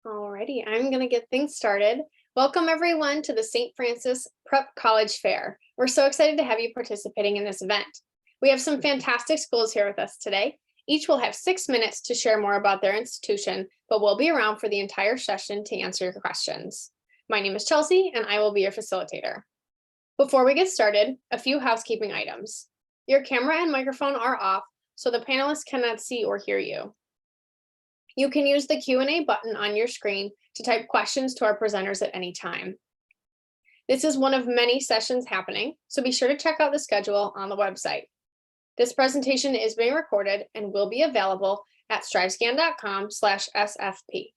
Alrighty, I'm going to get things started. Welcome everyone to the St. Francis Prep College Fair. We're so excited to have you participating in this event. We have some fantastic schools here with us today. Each will have 6 minutes to share more about their institution, but we'll be around for the entire session to answer your questions. My name is Chelsea and I will be your facilitator. Before we get started, a few housekeeping items. Your camera and microphone are off, so the panelists cannot see or hear you. You can use the Q&A button on your screen to type questions to our presenters at any time. This is one of many sessions happening, so be sure to check out the schedule on the website. This presentation is being recorded and will be available at strivescan.com/SFP.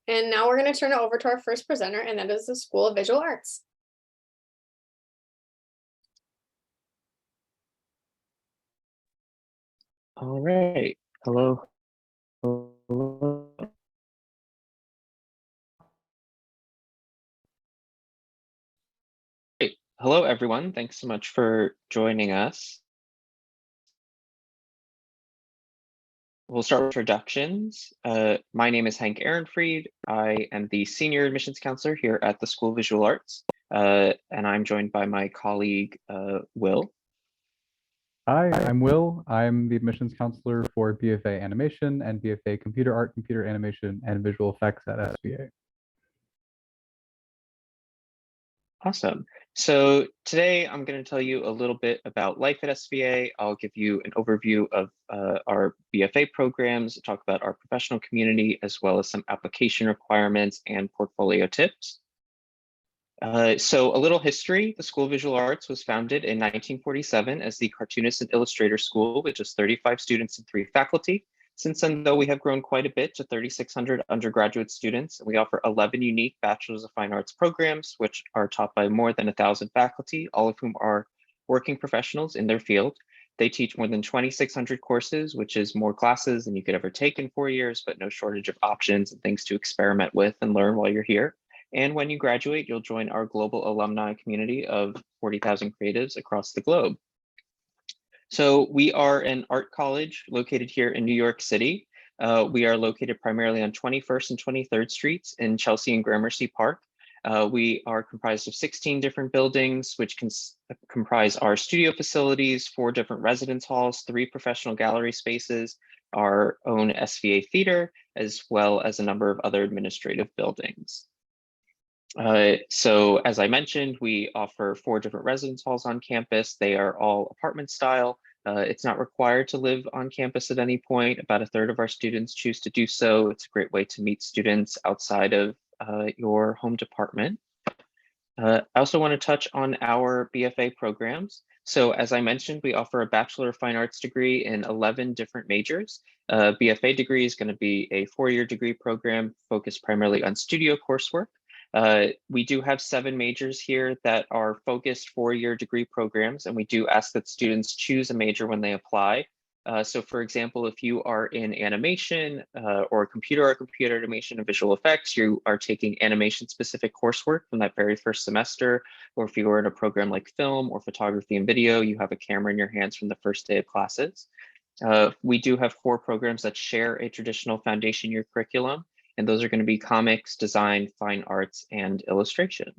And now we're going to turn it over to our first presenter, and that is the School of Visual Arts. All right. Hello. Great. Hello, everyone. Thanks so much for joining us. We'll start with introductions. My name is Hank Ehrenfried. I am the Senior Admissions Counselor here at the School of Visual Arts, and I'm joined by my colleague, Will. Hi, I'm Will. I'm the admissions counselor for BFA Animation and BFA Computer Art, Computer Animation, and Visual Effects at SVA. Awesome. So today I'm going to tell you a little bit about life at SVA. I'll give you an overview of our BFA programs, talk about our professional community, as well as some application requirements and portfolio tips. So a little history, the School of Visual Arts was founded in 1947 as the Cartoonist and Illustrator School with just 35 students and 3 faculty. Since then, though, we have grown quite a bit to 3,600 undergraduate students, and we offer 11 unique Bachelor's of Fine Arts programs, which are taught by more than 1,000 faculty, all of whom are working professionals in their field. They teach more than 2,600 courses, which is more classes than you could ever take in 4 years, but no shortage of options and things to experiment with and learn while you're here. And when you graduate, you'll join our global alumni community of 40,000 creatives across the globe. So we are an art college located here in New York City. We are located primarily on 21st and 23rd Streets in Chelsea and Gramercy Park. We are comprised of 16 different buildings, which comprise our studio facilities, 4 different residence halls, 3 professional gallery spaces, our own SVA theater, as well as a number of other administrative buildings. So as I mentioned, we offer 4 different residence halls on campus. They are all apartment style. It's not required to live on campus at any point. About 1/3 of our students choose to do so. It's a great way to meet students outside of your home department. I also want to touch on our BFA programs. So as I mentioned, we offer a Bachelor of Fine Arts degree in 11 different majors. BFA degree is going to be a 4-year degree program focused primarily on studio coursework. We do have 7 majors here that are focused 4-year degree programs, and we do ask that students choose a major when they apply. So for example, if you are in animation or computer art, computer animation and visual effects, you are taking animation specific coursework from that very first semester. Or if you are in a program like film or photography and video, you have a camera in your hands from the first day of classes. We do have 4 programs that share a traditional foundation year curriculum. And those are going to be comics, design, fine arts, and illustration.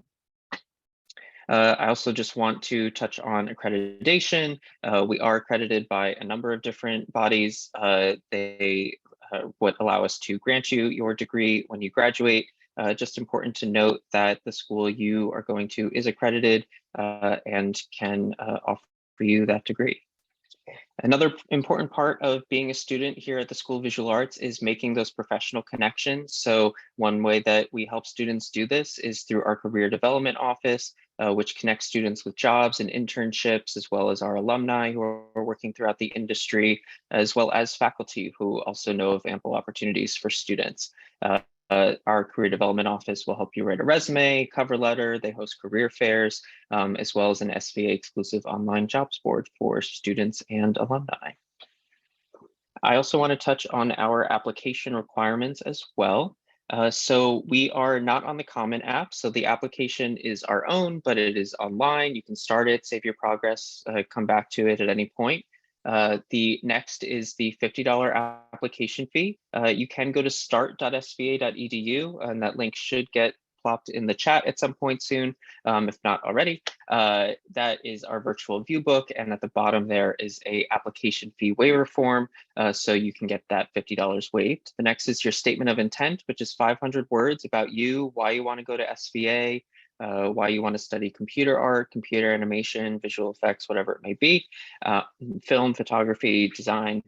I also just want to touch on accreditation. We are accredited by a number of different bodies. They would allow us to grant you your degree when you graduate. Just important to note that the school you are going to is accredited and can offer you that degree. Another important part of being a student here at the School of Visual Arts is making those professional connections. So one way that we help students do this is through our Career Development Office, which connects students with jobs and internships, as well as our alumni who are working throughout the industry, as well as faculty who also know of ample opportunities for students. Our Career Development Office will help you write a resume, cover letter. They host career fairs, as well as an SVA exclusive online jobs board for students and alumni. I also want to touch on our application requirements as well. So we are not on the Common App, so the application is our own, but it is online. You can start it, save your progress, come back to it at any point. The next is the $50 application fee. You can go to start.sva.edu, and that link should get plopped in the chat at some point soon, if not already. That is our virtual view book, and at the bottom there is a application fee waiver form, so you can get that $50 waived. The next is your statement of intent, which is 500 words about you, why you want to go to SVA, why you want to study computer art, computer animation, visual effects, whatever it may be, film, photography, design.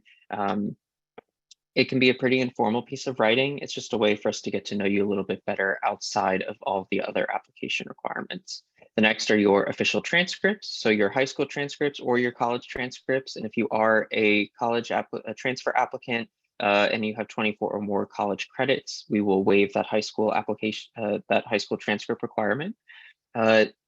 It can be a pretty informal piece of writing. It's just a way for us to get to know you a little bit better outside of all the other application requirements. The next are your official transcripts, so your high school transcripts or your college transcripts. And if you are a college transfer applicant and you have 24 or more college credits, we will waive that high school application, that high school transcript requirement.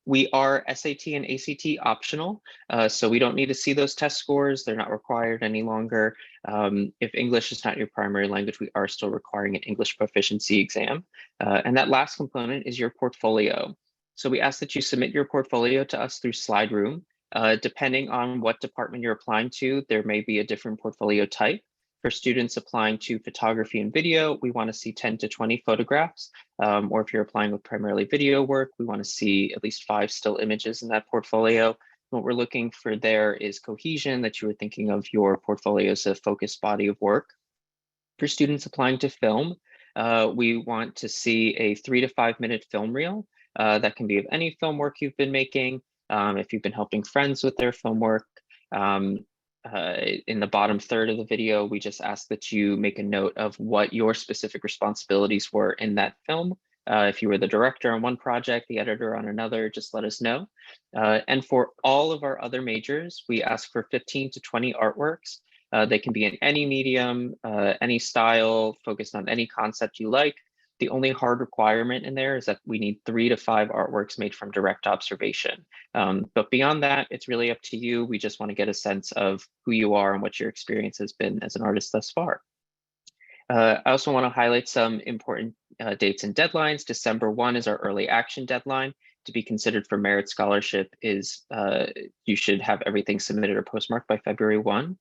We are SAT and ACT optional, so we don't need to see those test scores. They're not required any longer. If English is not your primary language, we are still requiring an English proficiency exam. And that last component is your portfolio. So we ask that you submit your portfolio to us through Slide Room. Depending on what department you're applying to, there may be a different portfolio type. For students applying to photography and video, we want to see 10 to 20 photographs. Or if you're applying with primarily video work, we want to see at least 5 still images in that portfolio. What we're looking for there is cohesion, that you were thinking of your portfolio as a focused body of work. For students applying to film, we want to see a 3 to 5 minute film reel. That can be of any film work you've been making, if you've been helping friends with their film work. In the bottom third of the video, we just ask that you make a note of what your specific responsibilities were in that film. If you were the director on one project, the editor on another, just let us know. And for all of our other majors, we ask for 15 to 20 artworks. They can be in any medium, any style, focused on any concept you like. The only hard requirement in there is that we need 3 to 5 artworks made from direct observation. But beyond that, it's really up to you. We just want to get a sense of who you are and what your experience has been as an artist thus far. I also want to highlight some important dates and deadlines. December 1 is our early action deadline. To be considered for merit scholarship is you should have everything submitted or postmarked by February 1.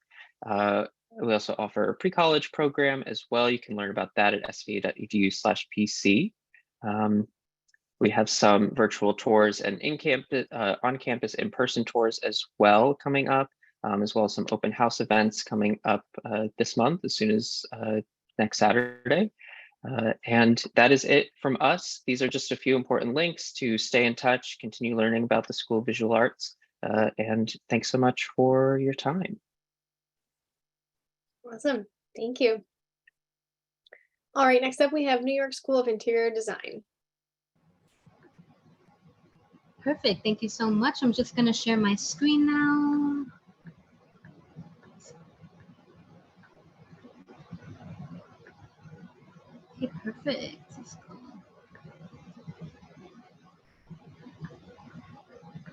We also offer a pre-college program as well. You can learn about that at sva.edu/PC. We have some virtual tours and on-campus in-person tours as well coming up, as well as some open house events coming up this month as soon as next Saturday. And that is it from us. These are just a few important links to stay in touch, continue learning about the School of Visual Arts, and thanks so much for your time. Awesome, thank you. All right, next up we have New York School of Interior Design. Perfect, thank you so much. I'm just going to share my screen now. Okay, perfect. Let's go.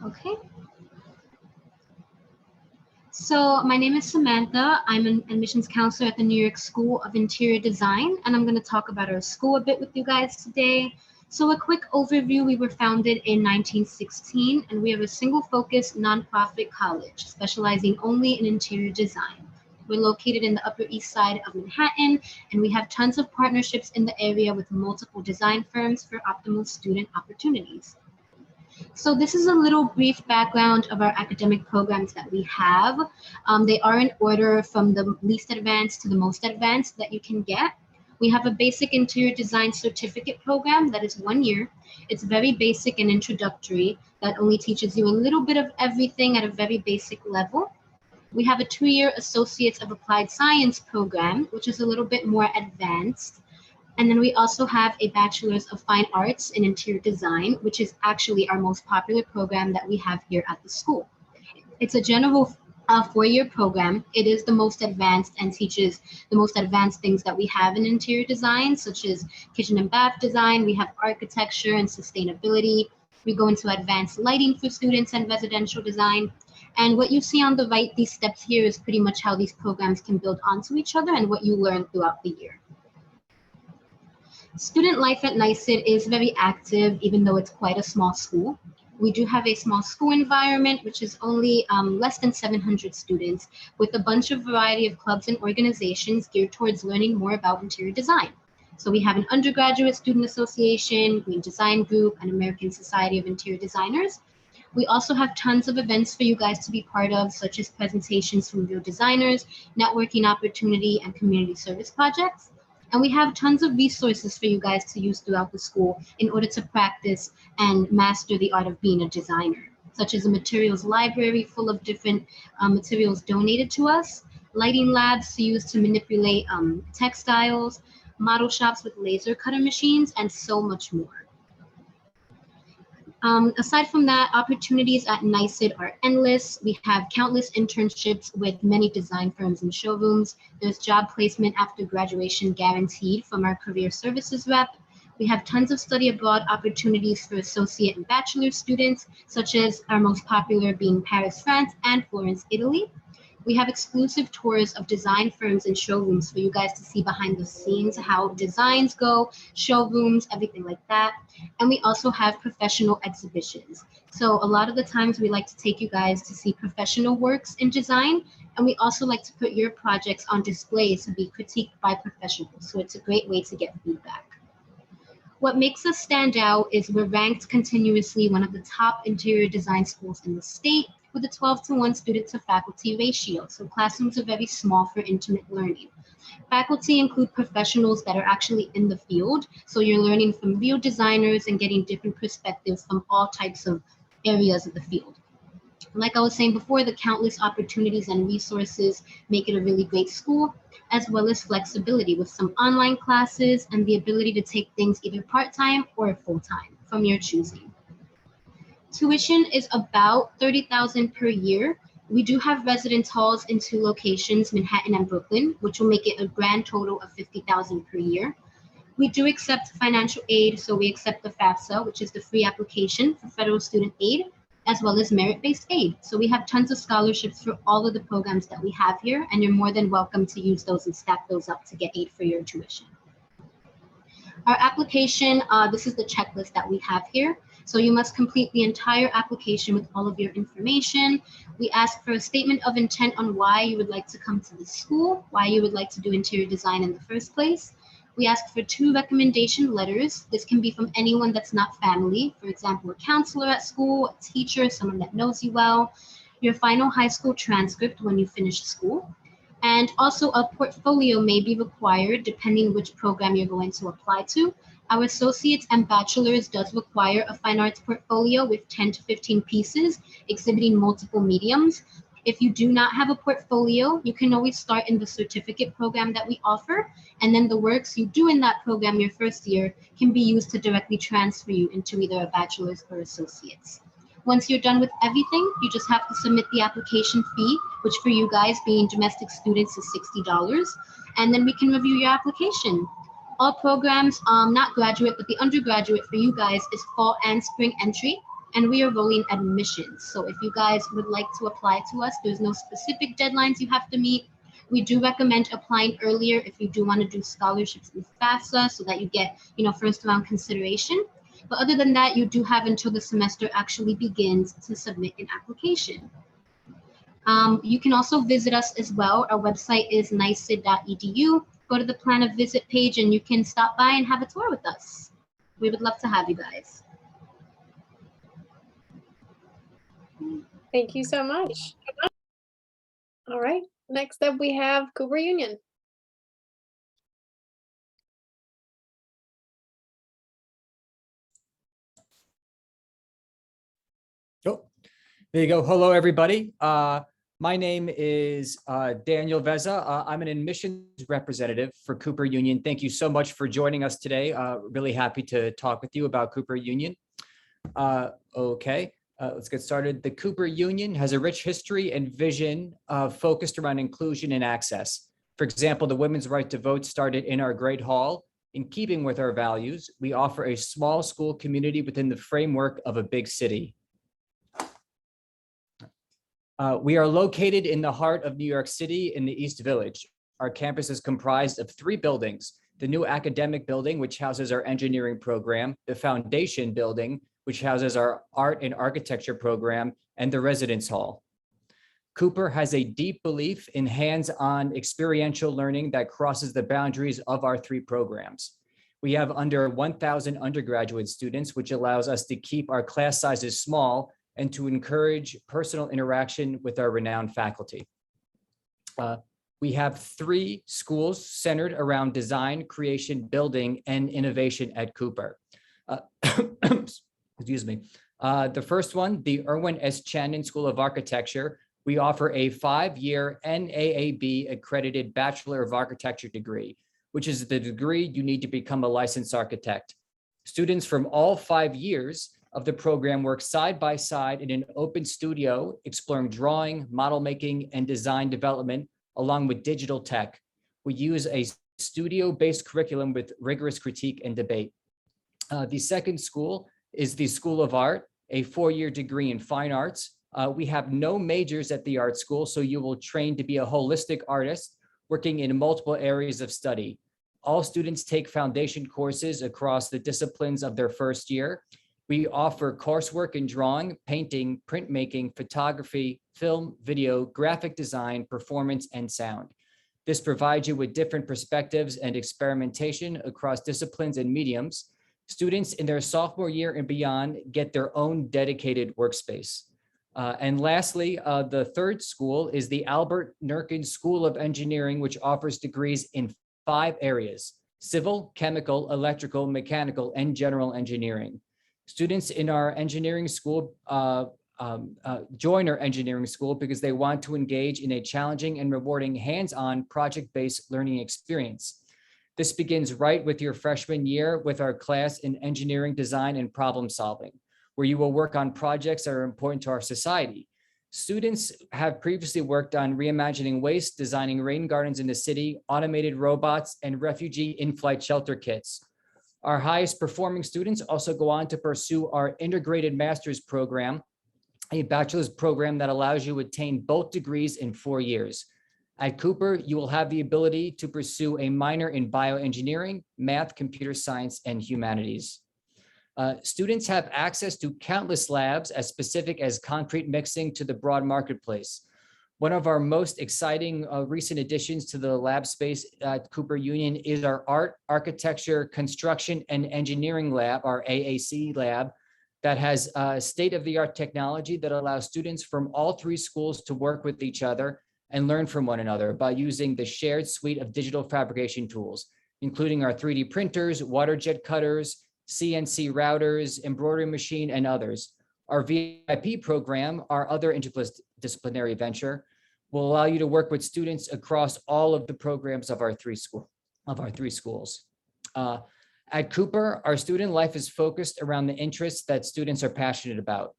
Okay. So my name is Samantha. I'm an admissions counselor at the New York School of Interior Design, and I'm going to talk about our school a bit with you guys today. So a quick overview: we were founded in 1916, and we have a single-focus nonprofit college specializing only in interior design. We're located in the Upper East Side of Manhattan, and we have tons of partnerships in the area with multiple design firms for optimal student opportunities. So this is a little brief background of our academic programs that we have. They are in order from the least advanced to the most advanced that you can get. We have a basic interior design certificate program that is 1 year. It's very basic and introductory. That only teaches you a little bit of everything at a very basic level. We have a 2-year Associates of Applied Science program, which is a little bit more advanced. And then we also have a Bachelor's of Fine Arts in Interior Design, which is actually our most popular program that we have here at the school. It's a general 4-year program. It is the most advanced and teaches the most advanced things that we have in interior design, such as kitchen and bath design. We have architecture and sustainability. We go into advanced lighting for students and residential design. And what you see on the right, these steps here, is pretty much how these programs can build onto each other and what you learn throughout the year. Student life at NYSID is very active, even though it's quite a small school. We do have a small school environment, which is only less than 700 students, with a bunch of variety of clubs and organizations geared towards learning more about interior design. So we have an Undergraduate Student Association, Green Design Group, and American Society of Interior Designers. We also have tons of events for you guys to be part of, such as presentations from real designers, networking opportunity, and community service projects. And we have tons of resources for you guys to use throughout the school in order to practice and master the art of being a designer, such as a materials library full of different materials donated to us, lighting labs to use to manipulate textiles, model shops with laser cutter machines, and so much more. Aside from that, opportunities at NYSID are endless. We have countless internships with many design firms and showrooms. There's job placement after graduation guaranteed from our career services rep. We have tons of study abroad opportunities for associate and bachelor students, such as our most popular being Paris, France, and Florence, Italy. We have exclusive tours of design firms and showrooms for you guys to see behind the scenes, how designs go, showrooms, everything like that. And we also have professional exhibitions. So a lot of the times we like to take you guys to see professional works in design. And we also like to put your projects on display to be critiqued by professionals. So it's a great way to get feedback. What makes us stand out is we're ranked continuously one of the top interior design schools in the state, with a 12-to-1 student to faculty ratio. So classrooms are very small for intimate learning. Faculty include professionals that are actually in the field. So you're learning from real designers and getting different perspectives from all types of areas of the field. Like I was saying before, the countless opportunities and resources make it a really great school, as well as flexibility with some online classes and the ability to take things either part-time or full-time from your choosing. Tuition is about $30,000 per year. We do have residence halls in 2 locations, Manhattan and Brooklyn, which will make it a grand total of $50,000 per year. We do accept financial aid, so we accept the FAFSA, which is the free application for federal student aid, as well as merit-based aid. So we have tons of scholarships for all of the programs that we have here, and you're more than welcome to use those and stack those up to get aid for your tuition. Our application, this is the checklist that we have here. So you must complete the entire application with all of your information. We ask for a statement of intent on why you would like to come to the school, why you would like to do interior design in the first place. We ask for 2 recommendation letters. This can be from anyone that's not family. For example, a counselor at school, a teacher, someone that knows you well, your final high school transcript when you finish school. And also a portfolio may be required depending which program you're going to apply to. Our associates and bachelors does require a fine arts portfolio with 10 to 15 pieces exhibiting multiple mediums. If you do not have a portfolio, you can always start in the certificate program that we offer, and then the works you do in that program your first year can be used to directly transfer you into either a bachelor's or associate's. Once you're done with everything, you just have to submit the application fee, which for you guys being domestic students is $60, and then we can review your application. All programs, not graduate, but the undergraduate for you guys is fall and spring entry, and we are rolling admissions. So if you guys would like to apply to us, there's no specific deadlines you have to meet. We do recommend applying earlier if you do want to do scholarships with FAFSA so that you get, first round consideration. But other than that, you do have until the semester actually begins to submit an application. You can also visit us as well. Our website is nysid.edu. Go to the plan of visit page and you can stop by and have a tour with us. We would love to have you guys. Thank you so much. All right, next up we have Cooper Union. Oh, there you go. Hello, everybody. My name is Daniel Veza. I'm an admissions representative for Cooper Union. Thank you so much for joining us today. Really happy to talk with you about Cooper Union. Let's get started. The Cooper Union has a rich history and vision focused around inclusion and access. For example, the women's right to vote started in our Great Hall. In keeping with our values, we offer a small school community within the framework of a big city. We are located in the heart of New York City in the East Village. Our campus is comprised of 3 buildings: the new academic building, which houses our engineering program, the foundation building, which houses our art and architecture program, and the residence hall. Cooper has a deep belief in hands-on experiential learning that crosses the boundaries of our 3 programs. We have under 1,000 undergraduate students, which allows us to keep our class sizes small and to encourage personal interaction with our renowned faculty. We have 3 schools centered around design, creation, building, and innovation at Cooper. Excuse me. The first one, the Irwin S. Chandon School of Architecture. We offer a 5-year NAAB accredited Bachelor of Architecture degree, which is the degree you need to become a licensed architect. Students from all 5 years of the program work side by side in an open studio, exploring drawing, model making, and design development, along with digital tech. We use a studio-based curriculum with rigorous critique and debate. The second school is the School of Art, a 4-year degree in fine arts. We have no majors at the art school, so you will train to be a holistic artist working in multiple areas of study. All students take foundation courses across the disciplines of their first year. We offer coursework in drawing, painting, printmaking, photography, film, video, graphic design, performance, and sound. This provides you with different perspectives and experimentation across disciplines and mediums. Students in their sophomore year and beyond get their own dedicated workspace. And lastly, the third school is the Albert Nurkin School of Engineering, which offers degrees in 5 areas: civil, chemical, electrical, mechanical, and general engineering. Students in our engineering school join our engineering school because they want to engage in a challenging and rewarding hands-on project-based learning experience. This begins right with your freshman year with our class in engineering design and problem solving, where you will work on projects that are important to our society. Students have previously worked on reimagining waste, designing rain gardens in the city, automated robots, and refugee in-flight shelter kits. Our highest performing students also go on to pursue our integrated master's program, a bachelor's program that allows you to attain both degrees in 4 years. At Cooper, you will have the ability to pursue a minor in bioengineering, math, computer science, and humanities. Students have access to countless labs as specific as concrete mixing to the broad marketplace. One of our most exciting recent additions to the lab space at Cooper Union is our Art, Architecture, Construction, and Engineering Lab, our AAC lab, that has state-of-the-art technology that allows students from all 3 schools to work with each other and learn from one another by using the shared suite of digital fabrication tools, including our 3D printers, water jet cutters, CNC routers, embroidery machine, and others. Our VIP program, our other interdisciplinary venture, will allow you to work with students across all of the programs of our 3 schools. At Cooper, our student life is focused around the interests that students are passionate about.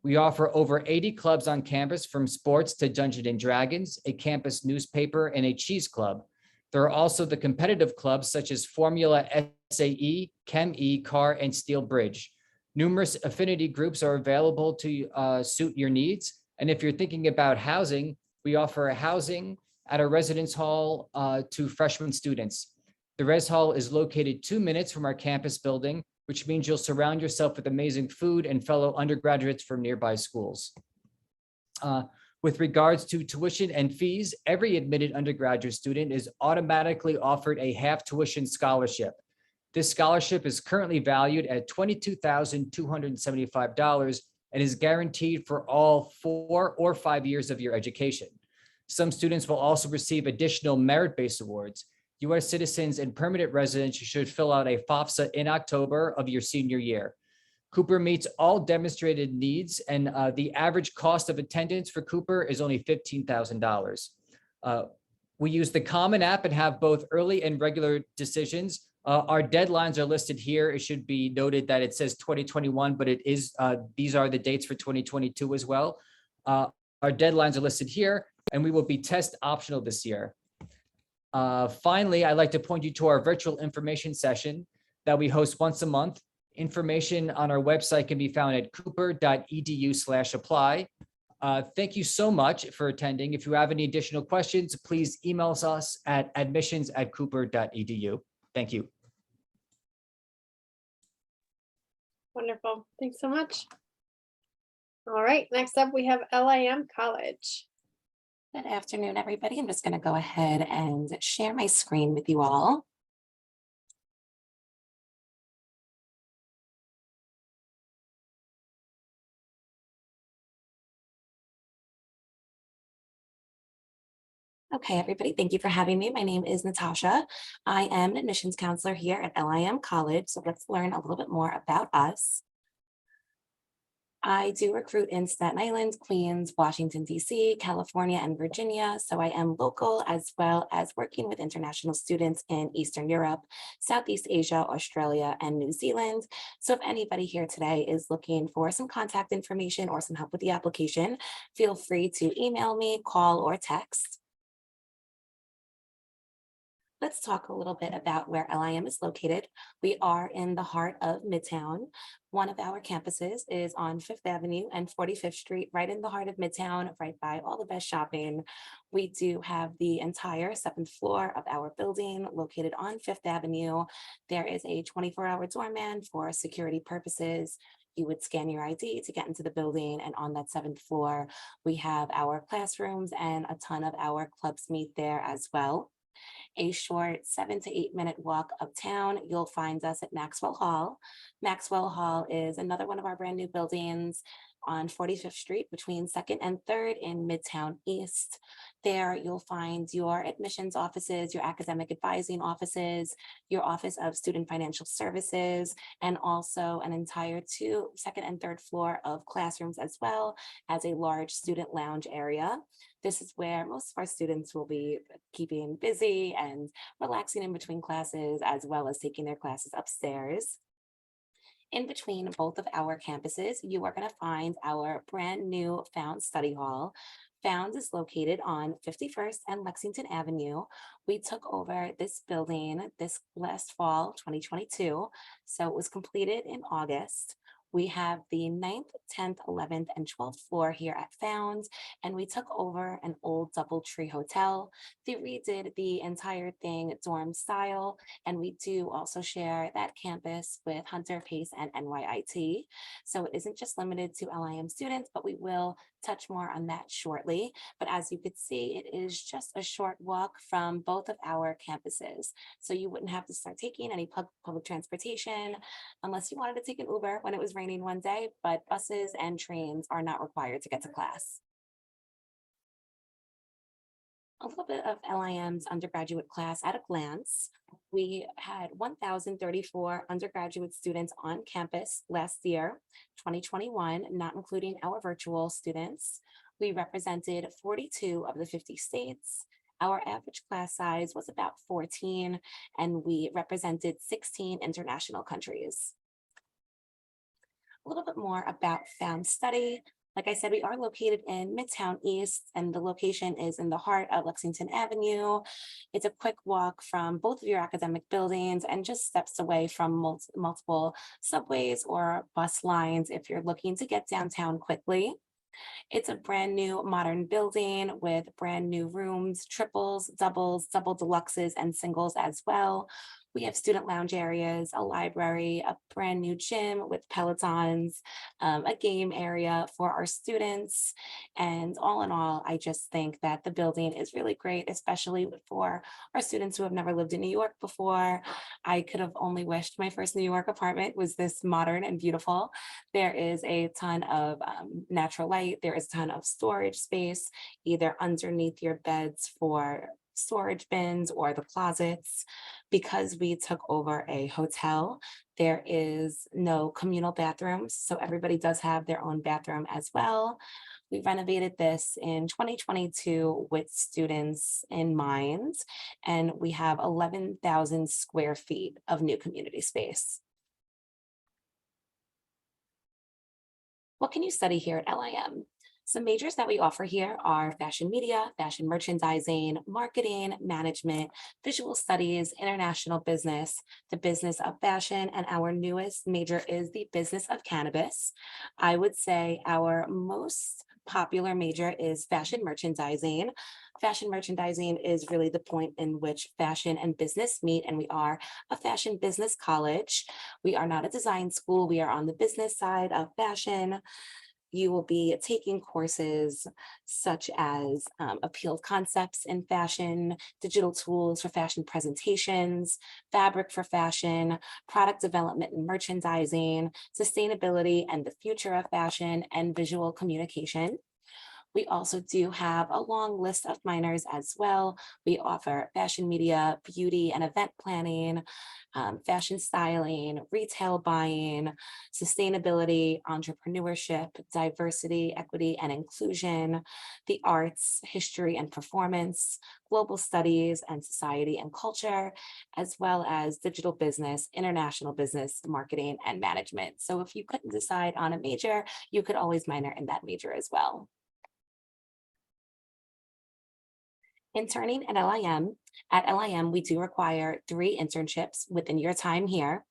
We offer over 80 clubs on campus, from sports to Dungeons and Dragons, a campus newspaper, and a cheese club. There are also the competitive clubs such as Formula SAE, Chem E, Car, and Steel Bridge. Numerous affinity groups are available to suit your needs. And if you're thinking about housing, we offer housing at a residence hall to freshman students. The Res Hall is located 2 minutes from our campus building, which means you'll surround yourself with amazing food and fellow undergraduates from nearby schools. With regards to tuition and fees, every admitted undergraduate student is automatically offered a half tuition scholarship. This scholarship is currently valued at $22,275 and is guaranteed for all 4 or 5 years of your education. Some students will also receive additional merit-based awards. U.S. citizens and permanent residents should fill out a FAFSA in October of your senior year. Cooper meets all demonstrated needs, and the average cost of attendance for Cooper is only $15,000. We use the Common App and have both early and regular decisions. Our deadlines are listed here. It should be noted that it says 2021, but it is these are the dates for 2022 as well. Our deadlines are listed here, and we will be test optional this year. Finally, I'd like to point you to our virtual information session that we host once a month. Information on our website can be found at cooper.edu/apply. Thank you so much for attending. If you have any additional questions, please email us at admissions@cooper.edu. Thank you. Wonderful. Thanks so much. All right, next up we have LIM College. Good afternoon, everybody. I'm just going to go ahead and share my screen with you all. Okay, everybody, thank you for having me. My name is Natasha. I am an admissions counselor here at LIM College. So let's learn a little bit more about us. I do recruit in Staten Island, Queens, Washington, DC, California, and Virginia. So I am local as well as working with international students in Eastern Europe, Southeast Asia, Australia, and New Zealand. So if anybody here today is looking for some contact information or some help with the application, feel free to email me, call, or text. Let's talk a little bit about where LIM is located. We are in the heart of Midtown. One of our campuses is on 5th Avenue and 45th Street, right in the heart of Midtown, right by all the best shopping. We do have the entire 7th floor of our building located on 5th Avenue. There is a 24-hour doorman for security purposes. You would scan your ID to get into the building, and on that 7th floor, we have our classrooms and a ton of our clubs meet there as well. A short 7 to 8 minute walk uptown, you'll find us at Maxwell Hall. Maxwell Hall is another one of our brand new buildings on 45th Street between 2nd and 3rd in Midtown East. There you'll find your admissions offices, your academic advising offices, your Office of Student Financial Services, and also an entire 2nd and 3rd floor of classrooms, as well as a large student lounge area. This is where most of our students will be keeping busy and relaxing in between classes, as well as taking their classes upstairs. In between both of our campuses, you are going to find our brand new Found Study Hall. Found is located on 51st and Lexington Avenue. We took over this building this last fall, 2022, so it was completed in August. We have the 9th, 10th, 11th, and 12th floor here at Found, and we took over an old DoubleTree hotel. They redid the entire thing dorm style, and we do also share that campus with Hunter, Pace, and NYIT. So it isn't just limited to LIM students, but we will touch more on that shortly. But as you could see, it is just a short walk from both of our campuses. So you wouldn't have to start taking any public transportation unless you wanted to take an Uber when it was raining one day, but buses and trains are not required to get to class. A little bit of LIM's undergraduate class at a glance. We had 1,034 undergraduate students on campus last year, 2021, not including our virtual students. We represented 42 of the 50 states. Our average class size was about 14, and we represented 16 international countries. A little bit more about Found Study. Like I said, we are located in Midtown East, and the location is in the heart of Lexington Avenue. It's a quick walk from both of your academic buildings and just steps away from multiple subways or bus lines if you're looking to get downtown quickly. It's a brand new modern building with brand new rooms, triples, doubles, double deluxes, and singles as well. We have student lounge areas, a library, a brand new gym with Pelotons, a game area for our students. And all in all, I just think that the building is really great, especially for our students who have never lived in New York before. I could have only wished my first New York apartment was this modern and beautiful. There is a ton of natural light. There is a ton of storage space, either underneath your beds for storage bins or the closets. Because we took over a hotel, there is no communal bathrooms, so everybody does have their own bathroom as well. We renovated this in 2022 with students in mind, and we have 11,000 square feet of new community space. What can you study here at LIM? Some majors that we offer here are fashion media, fashion merchandising, marketing, management, visual studies, international business, the business of fashion, and our newest major is the business of cannabis. I would say our most popular major is fashion merchandising. Fashion merchandising is really the point in which fashion and business meet, and we are a fashion business college. We are not a design school. We are on the business side of fashion. You will be taking courses such as appeal concepts in fashion, digital tools for fashion presentations, fabric for fashion, product development and merchandising, sustainability and the future of fashion, and visual communication. We also do have a long list of minors as well. We offer fashion media, beauty and event planning, fashion styling, retail buying, sustainability, entrepreneurship, diversity, equity and inclusion, the arts, history and performance, global studies and society and culture, as well as digital business, international business, marketing and management. So if you couldn't decide on a major, you could always minor in that major as well. Interning at LIM. At LIM, we do require 3 internships within your time here.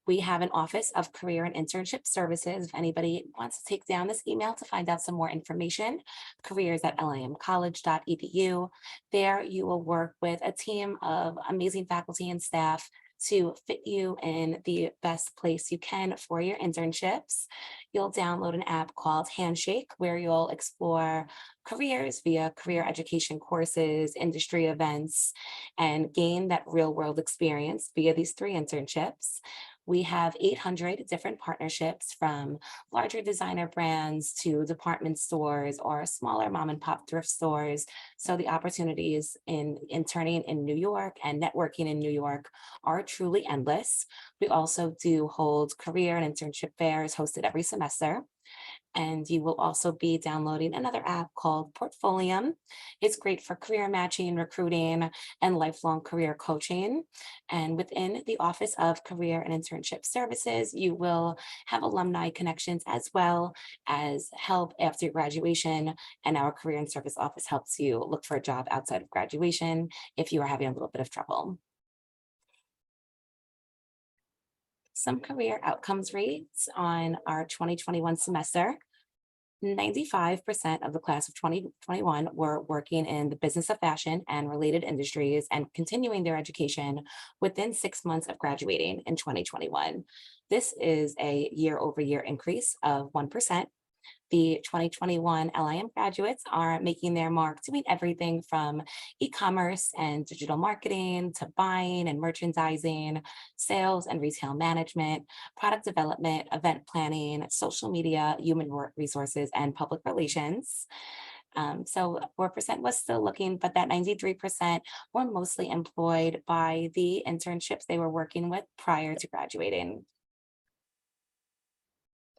We have an Office of Career and Internship Services. If anybody wants to take down this email to find out some more information, careers@limcollege.edu. There you will work with a team of amazing faculty and staff to fit you in the best place you can for your internships. You'll download an app called Handshake, where you'll explore careers via career education courses, industry events, and gain that real world experience via these 3 internships. We have 800 different partnerships, from larger designer brands to department stores or smaller mom and pop thrift stores. So the opportunities in interning in New York and networking in New York are truly endless. We also do hold career and internship fairs hosted every semester. And you will also be downloading another app called Portfolium. It's great for career matching, recruiting, and lifelong career coaching. And within the Office of Career and Internship Services, you will have alumni connections as well as help after graduation. And our Career and Service Office helps you look for a job outside of graduation if you are having a little bit of trouble. Some career outcomes rates on our 2021 semester. 95% of the class of 2021 were working in the business of fashion and related industries and continuing their education within 6 months of graduating in 2021. This is a year-over-year increase of 1%. The 2021 LIM graduates are making their mark doing everything from e-commerce and digital marketing to buying and merchandising, sales and retail management, product development, event planning, social media, human resources, and public relations. So 4% was still looking, but that 93% were mostly employed by the internships they were working with prior to graduating.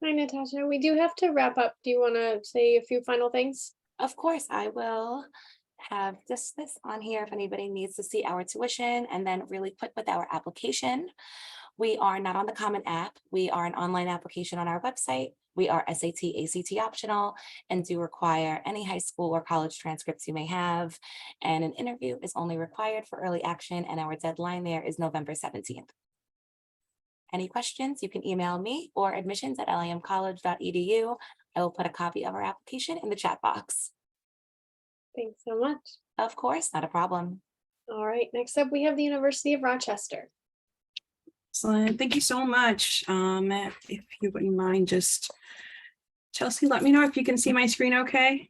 Hi, Natasha. We do have to wrap up. Do you want to say a few final things? Of course, I will have just this on here if anybody needs to see our tuition, and then really quick with our application. We are not on the Common App. We are an online application on our website. We are SAT, ACT optional, and do require any high school or college transcripts you may have. And an interview is only required for early action, and our deadline there is November 17th. Any questions, you can email me or admissions@limcollege.edu. I will put a copy of our application in the chat box. Thanks so much. Of course, not a problem. All right, next up we have the University of Rochester. Excellent. Thank you so much. If you wouldn't mind, just Chelsea, let me know if you can see my screen okay.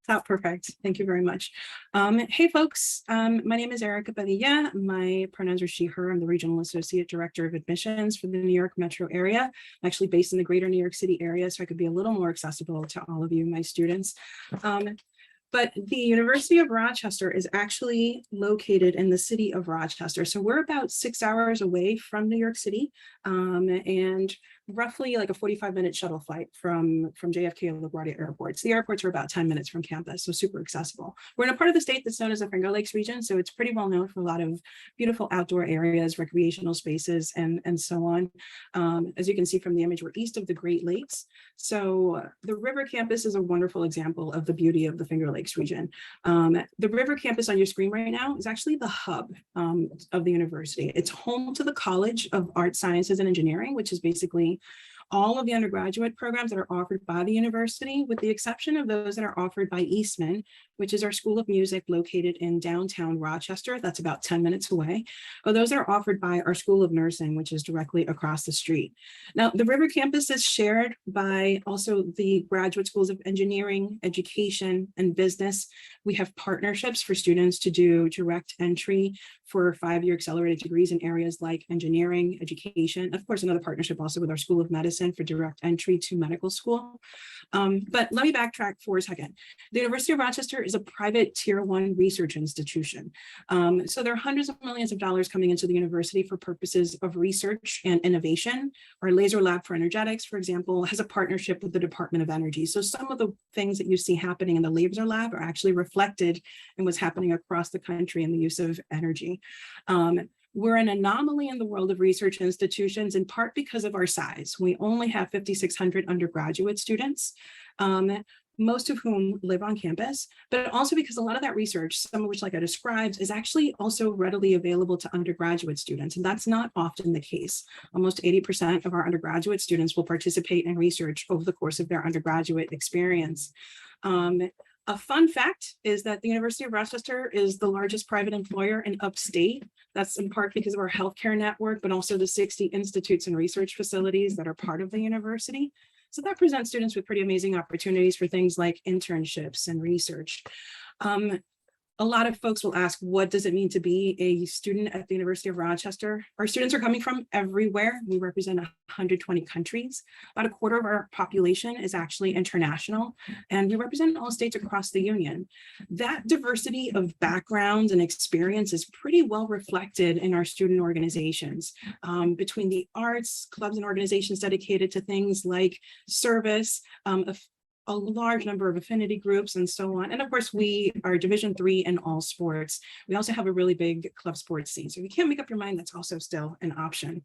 Oh, perfect. Thank you very much. Hey, folks. My name is Erica Padilla. My pronouns are she, her. I'm the Regional Associate Director of Admissions for the New York metro area. I'm actually based in the greater New York City area, so I could be a little more accessible to all of you, my students. But the University of Rochester is actually located in the city of Rochester. So we're about 6 hours away from New York City, and roughly like a 45-minute shuttle flight from JFK and LaGuardia airports. The airports are about 10 minutes from campus, so super accessible. We're in a part of the state that's known as the Finger Lakes region, so it's pretty well known for a lot of beautiful outdoor areas, recreational spaces, and so on. As you can see from the image, we're east of the Great Lakes. So the River Campus is a wonderful example of the beauty of the Finger Lakes region. The River Campus on your screen right now is actually the hub of the university. It's home to the College of Arts, Sciences, and Engineering, which is basically all of the undergraduate programs that are offered by the university, with the exception of those that are offered by Eastman, which is our School of Music located in downtown Rochester. That's about 10 minutes away. Or those that are offered by our School of Nursing, which is directly across the street. Now, the River campus is shared by also the graduate schools of engineering, education, and business. We have partnerships for students to do direct entry for 5-year accelerated degrees in areas like engineering, education. Of course, another partnership also with our School of Medicine for direct entry to medical school. But let me backtrack for a second. The University of Rochester is a private tier 1 research institution. So there are hundreds of millions of dollars coming into the university for purposes of research and innovation. Our laser lab for energetics, for example, has a partnership with the Department of Energy. So some of the things that you see happening in the laser lab are actually reflected in what's happening across the country in the use of energy. We're an anomaly in the world of research institutions, in part because of our size. We only have 5,600 undergraduate students, most of whom live on campus, but also because a lot of that research, some of which, like I described, is actually also readily available to undergraduate students. And that's not often the case. Almost 80% of our undergraduate students will participate in research over the course of their undergraduate experience. A fun fact is that the University of Rochester is the largest private employer in upstate. That's in part because of our healthcare network, but also the 60 institutes and research facilities that are part of the university. So that presents students with pretty amazing opportunities for things like internships and research. A lot of folks will ask, what does it mean to be a student at the University of Rochester? Our students are coming from everywhere. We represent 120 countries. About a quarter of our population is actually international, and we represent all states across the union. That diversity of backgrounds and experience is pretty well reflected in our student organizations. Between the arts, clubs and organizations dedicated to things like service, a large number of affinity groups and so on. And of course, we are Division III in all sports. We also have a really big club sports scene. So if you can't make up your mind, that's also still an option.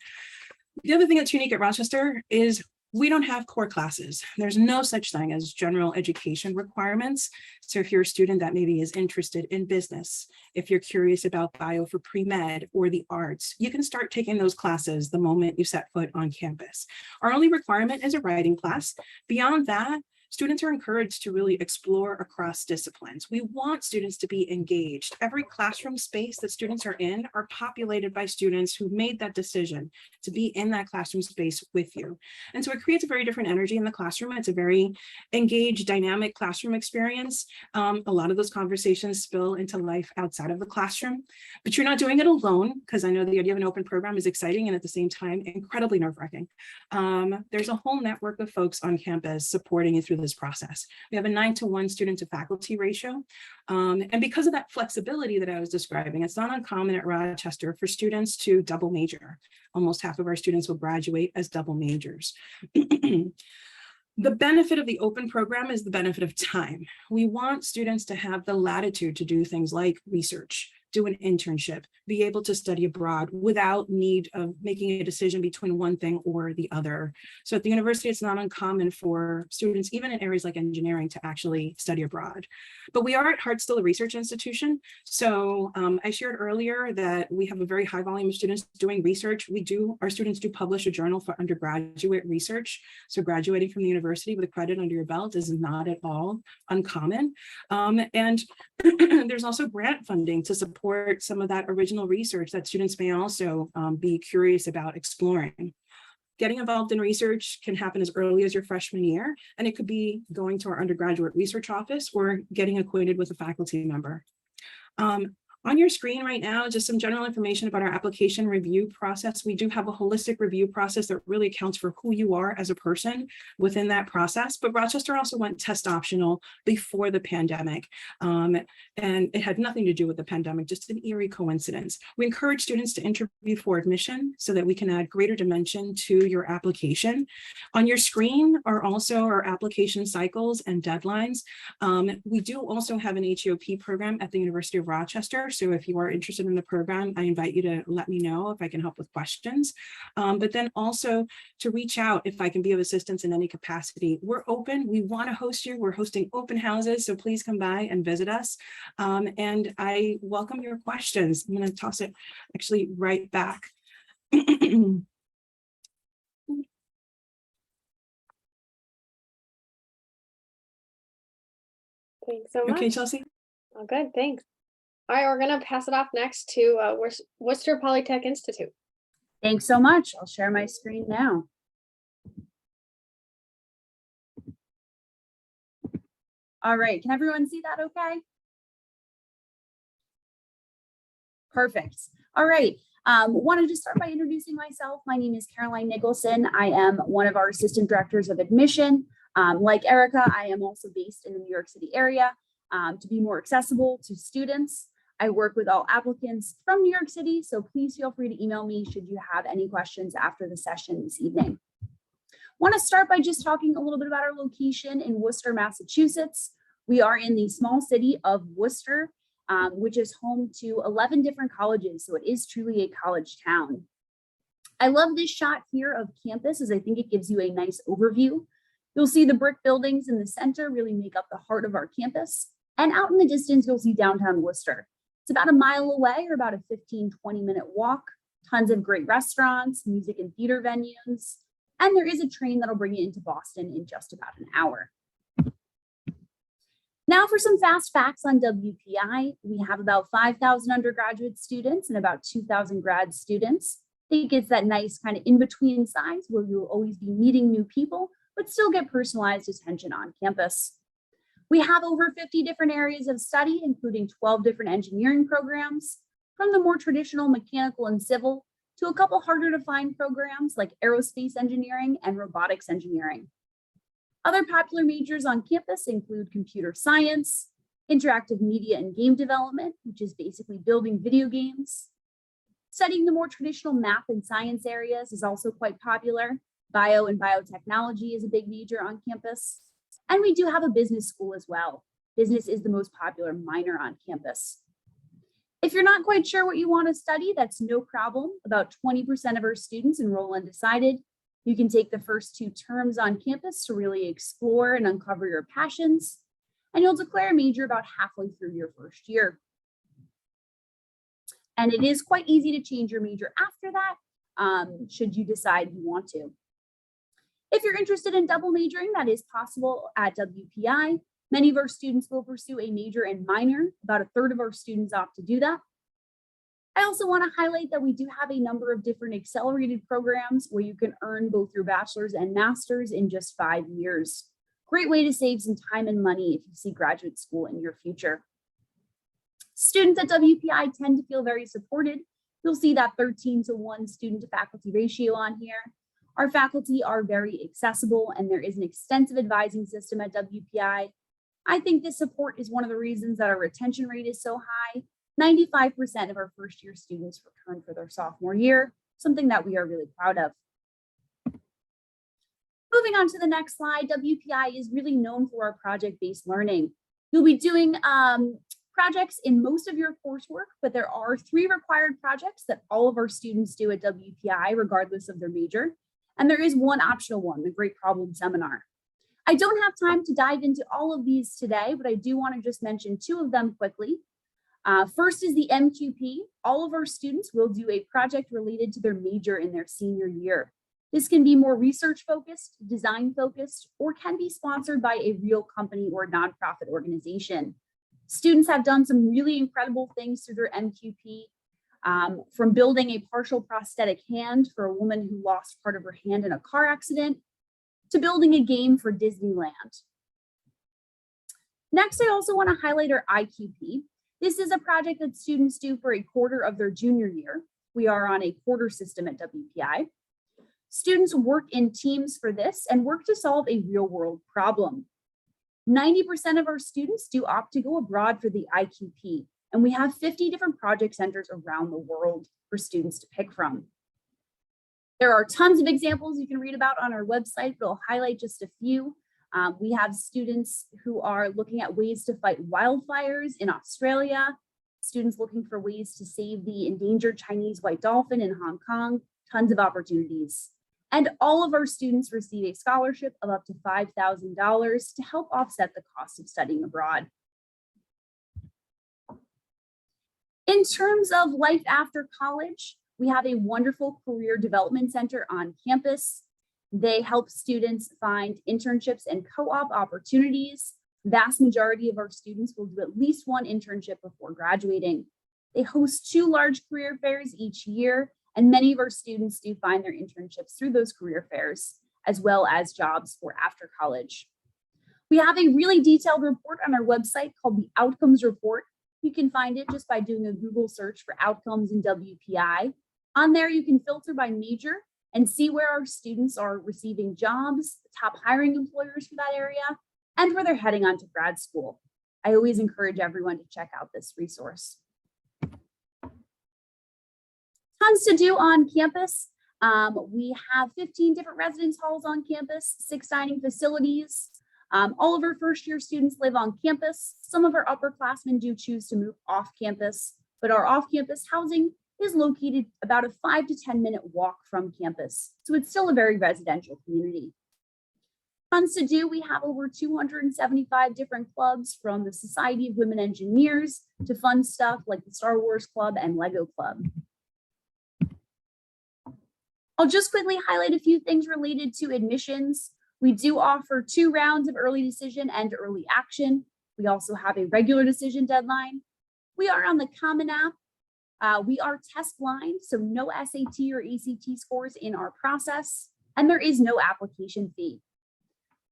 The other thing that's unique at Rochester is we don't have core classes. There's no such thing as general education requirements. So if you're a student that maybe is interested in business, if you're curious about bio for pre-med or the arts, you can start taking those classes the moment you set foot on campus. Our only requirement is a writing class. Beyond that, students are encouraged to really explore across disciplines. We want students to be engaged. Every classroom space that students are in are populated by students who made that decision to be in that classroom space with you. And so it creates a very different energy in the classroom. It's a very engaged, dynamic classroom experience. A lot of those conversations spill into life outside of the classroom, but you're not doing it alone, because I know the idea of an open program is exciting and at the same time incredibly nerve-wracking. There's a whole network of folks on campus supporting you through this process. We have a 9-to-1 student to faculty ratio. And because of that flexibility that I was describing, it's not uncommon at Rochester for students to double major. Almost half of our students will graduate as double majors. The benefit of the open program is the benefit of time. We want students to have the latitude to do things like research, do an internship, be able to study abroad without need of making a decision between one thing or the other. So at the university, it's not uncommon for students, even in areas like engineering, to actually study abroad. But we are at heart still a research institution. So I shared earlier that we have a very high volume of students doing research. Our students do publish a journal for undergraduate research. So graduating from the university with a credit under your belt is not at all uncommon. And there's also grant funding to support some of that original research that students may also be curious about exploring. Getting involved in research can happen as early as your freshman year, and it could be going to our undergraduate research office or getting acquainted with a faculty member. On your screen right now, just some general information about our application review process. We do have a holistic review process that really accounts for who you are as a person within that process. But Rochester also went test optional before the pandemic. And it had nothing to do with the pandemic, just an eerie coincidence. We encourage students to interview for admission so that we can add greater dimension to your application. On your screen are also our application cycles and deadlines. We do also have an HEOP program at the University of Rochester. So if you are interested in the program, I invite you to let me know if I can help with questions, but then also to reach out if I can be of assistance in any capacity. We're open. We want to host you. We're hosting open houses, so please come by and visit us. And I welcome your questions. I'm going to toss it actually right back. Thanks so much. Okay, Chelsea. Oh, good, thanks. All right, we're gonna pass it off next to Worcester Polytech Institute. Thanks so much. I'll share my screen now. All right, can everyone see that okay? Perfect. All right, wanted to start by introducing myself. My name is Caroline Nicholson. I am one of our assistant directors of admission. Like Erica, I am also based in the New York City area to be more accessible to students. I work with all applicants from New York City, so please feel free to email me should you have any questions after the session this evening. Want to start by just talking a little bit about our location in Worcester, Massachusetts. We are in the small city of Worcester, which is home to 11 different colleges, so it is truly a college town. I love this shot here of campus as I think it gives you a nice overview. You'll see the brick buildings in the center really make up the heart of our campus. And out in the distance, you'll see downtown Worcester. It's about a mile away or about a 15-20 minute walk. Tons of great restaurants, music and theater venues. And there is a train that'll bring you into Boston in just about an hour. Now for some fast facts on WPI. We have about 5,000 undergraduate students and about 2,000 grad students. I think it's that nice kind of in-between size where you'll always be meeting new people, but still get personalized attention on campus. We have over 50 different areas of study, including 12 different engineering programs, from the more traditional mechanical and civil to a couple harder to find programs like aerospace engineering and robotics engineering. Other popular majors on campus include computer science, interactive media and game development, which is basically building video games. Studying the more traditional math and science areas is also quite popular. Bio and biotechnology is a big major on campus. And we do have a business school as well. Business is the most popular minor on campus. If you're not quite sure what you want to study, that's no problem. About 20% of our students enroll undecided. You can take the first 2 terms on campus to really explore and uncover your passions. And you'll declare a major about halfway through your first year. And it is quite easy to change your major after that, should you decide you want to. If you're interested in double majoring, that is possible at WPI. Many of our students will pursue a major and minor. About a third of our students opt to do that. I also want to highlight that we do have a number of different accelerated programs where you can earn both your bachelor's and master's in just 5 years. Great way to save some time and money if you see graduate school in your future. Students at WPI tend to feel very supported. You'll see that 13-to-1 student to faculty ratio on here. Our faculty are very accessible and there is an extensive advising system at WPI. I think this support is one of the reasons that our retention rate is so high. 95% of our first year students return for their sophomore year, something that we are really proud of. Moving on to the next slide, WPI is really known for our project-based learning. You'll be doing projects in most of your coursework, but there are 3 required projects that all of our students do at WPI, regardless of their major. And there is one optional one, the Great Problem Seminar. I don't have time to dive into all of these today, but I do want to just mention 2 of them quickly. First is the MQP. All of our students will do a project related to their major in their senior year. This can be more research focused, design focused, or can be sponsored by a real company or nonprofit organization. Students have done some really incredible things through their MQP. From building a partial prosthetic hand for a woman who lost part of her hand in a car accident, to building a game for Disneyland. Next, I also want to highlight our IQP. This is a project that students do for a quarter of their junior year. We are on a quarter system at WPI. Students work in teams for this and work to solve a real world problem. 90% of our students do opt to go abroad for the IQP. And we have 50 different project centers around the world for students to pick from. There are tons of examples you can read about on our website, but I'll highlight just a few. We have students who are looking at ways to fight wildfires in Australia, students looking for ways to save the endangered Chinese white dolphin in Hong Kong, tons of opportunities. And all of our students receive a scholarship of up to $5,000 to help offset the cost of studying abroad. In terms of life after college, we have a wonderful career development center on campus. They help students find internships and co-op opportunities Vast majority of our students will do at least one internship before graduating. They host 2 large career fairs each year, and many of our students do find their internships through those career fairs, as well as jobs for after college. We have a really detailed report on our website called the Outcomes Report. You can find it just by doing a Google search for outcomes in WPI. On there, you can filter by major and see where our students are receiving jobs, the top hiring employers for that area, and where they're heading on to grad school. I always encourage everyone to check out this resource. Tons to do on campus. We have 15 different residence halls on campus, 6 dining facilities. All of our first-year students live on campus. Some of our upperclassmen do choose to move off campus, but our off-campus housing is located about a 5 to 10 minute walk from campus. So it's still a very residential community. Tons to do. We have over 275 different clubs, from the Society of Women Engineers to fun stuff like the Star Wars Club and Lego Club. I'll just quickly highlight a few things related to admissions. We do offer 2 rounds of early decision and early action. We also have a regular decision deadline. We are on the Common App. We are test blind, so no SAT or ACT scores in our process, and there is no application fee.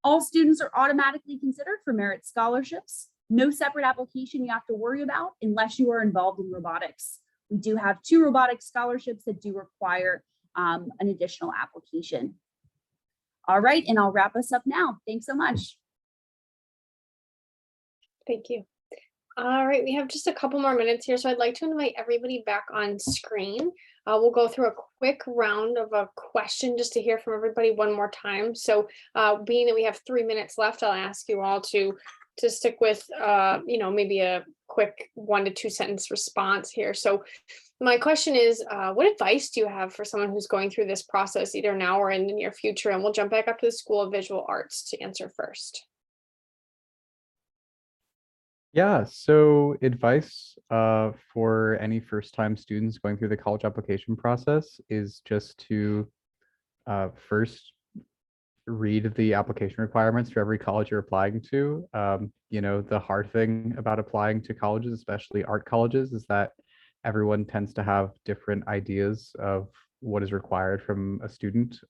All students are automatically considered for merit scholarships. No separate application you have to worry about unless you are involved in robotics. We do have 2 robotics scholarships that do require an additional application. All right, and I'll wrap us up now. Thanks so much. Thank you. All right, we have just a couple more minutes here, so I'd like to invite everybody back on screen. We'll go through a quick round of a question just to hear from everybody one more time. So being that we have 3 minutes left, I'll ask you all to stick with, maybe a quick 1 to 2 sentence response here. So my question is, what advice do you have for someone who's going through this process either now or in the near future? And we'll jump back up to the School of Visual Arts to answer first. Yeah, so advice for any first-time students going through the college application process is just to first read the application requirements for every college you're applying to. The hard thing about applying to colleges, especially art colleges, is that everyone tends to have different ideas of what is required from a student,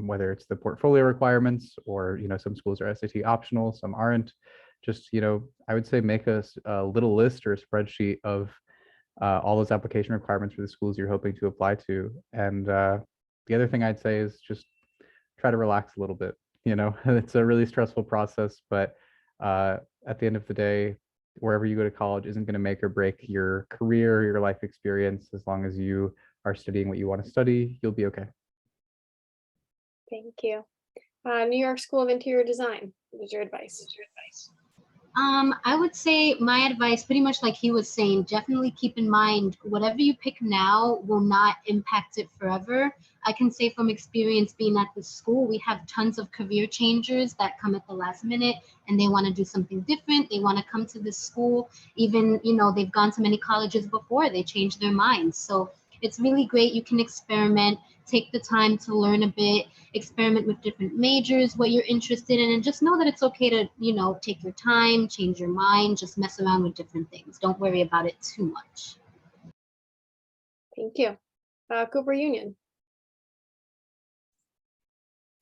whether it's the portfolio requirements or, some schools are SAT optional, some aren't. Just, I would say make a little list or a spreadsheet of all those application requirements for the schools you're hoping to apply to. And the other thing I'd say is just try to relax a little bit. It's a really stressful process, but at the end of the day, wherever you go to college isn't going to make or break your career, your life experience. As long as you are studying what you want to study, you'll be okay. Thank you. New York School of Interior Design, what is your advice? I would say my advice, pretty much like he was saying, definitely keep in mind whatever you pick now will not impact it forever. I can say from experience being at the school, we have tons of career changers that come at the last minute and they want to do something different. They want to come to this school. Even, they've gone to many colleges before, they change their minds. So it's really great. You can experiment, take the time to learn a bit, experiment with different majors, what you're interested in, and just know that it's okay to, take your time, change your mind, just mess around with different things. Don't worry about it too much. Thank you. Cooper Union.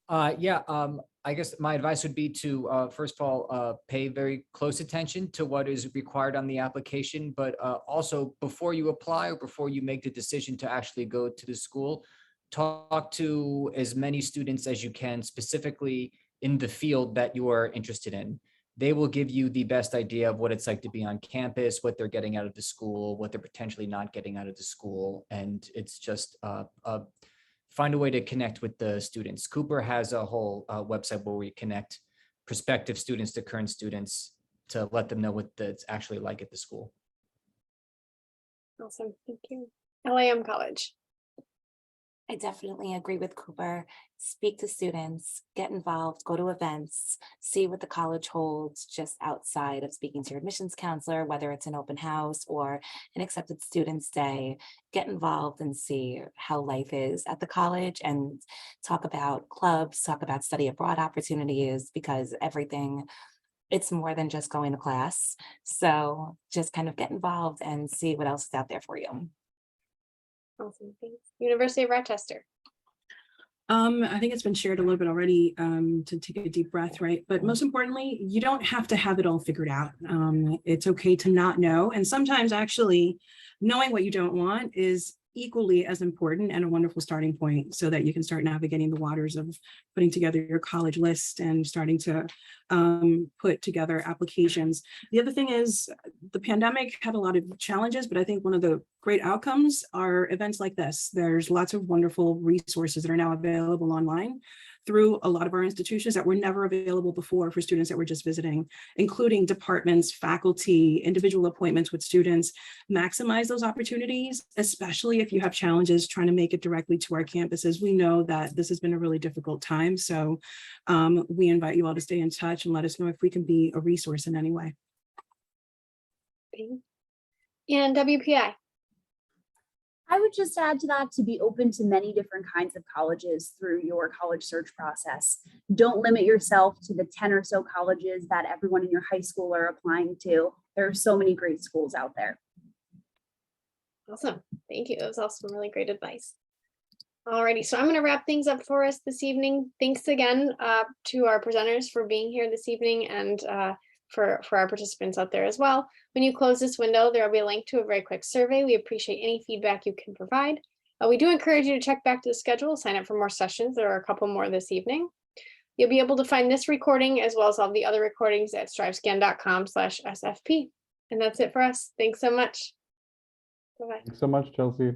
I guess my advice would be to, first of all, pay very close attention to what is required on the application, but also before you apply or before you make the decision to actually go to the school, talk to as many students as you can, specifically in the field that you are interested in. They will give you the best idea of what it's like to be on campus, what they're getting out of the school, what they're potentially not getting out of the school. And it's just find a way to connect with the students. Cooper has a whole website where we connect prospective students to current students to let them know what it's actually like at the school. Awesome, thank you. LIM College. I definitely agree with Cooper. Speak to students, get involved, go to events, see what the college holds just outside of speaking to your admissions counselor, whether it's an open house or an accepted students day. Get involved and see how life is at the college and talk about clubs, talk about study abroad opportunities, because everything it's more than just going to class. So just kind of get involved and see what else is out there for you. Awesome, thanks. University of Rochester. I think it's been shared a little bit already, to take a deep breath, right? But most importantly, you don't have to have it all figured out. It's okay to not know. And sometimes actually knowing what you don't want is equally as important and a wonderful starting point so that you can start navigating the waters of putting together your college list and starting to put together applications. The other thing is the pandemic had a lot of challenges, but I think one of the great outcomes are events like this. There's lots of wonderful resources that are now available online through a lot of our institutions that were never available before for students that were just visiting, including departments, faculty, individual appointments with students. Maximize those opportunities, especially if you have challenges trying to make it directly to our campuses. We know that this has been a really difficult time. So we invite you all to stay in touch and let us know if we can be a resource in any way. And WPI. I would just add to that to be open to many different kinds of colleges through your college search process. Don't limit yourself to the 10 or so colleges that everyone in your high school are applying to. There are so many great schools out there. Awesome, thank you. That was also some really great advice. Alrighty, so I'm going to wrap things up for us this evening. Thanks again to our presenters for being here this evening, and for our participants out there as well. When you close this window, there will be a link to a very quick survey. We appreciate any feedback you can provide. We do encourage you to check back to the schedule, sign up for more sessions. There are a couple more this evening. You'll be able to find this recording as well as all the other recordings at strivescan.com/SFP. And that's it for us. Thanks so much. Bye-bye. Thanks so much, Chelsea.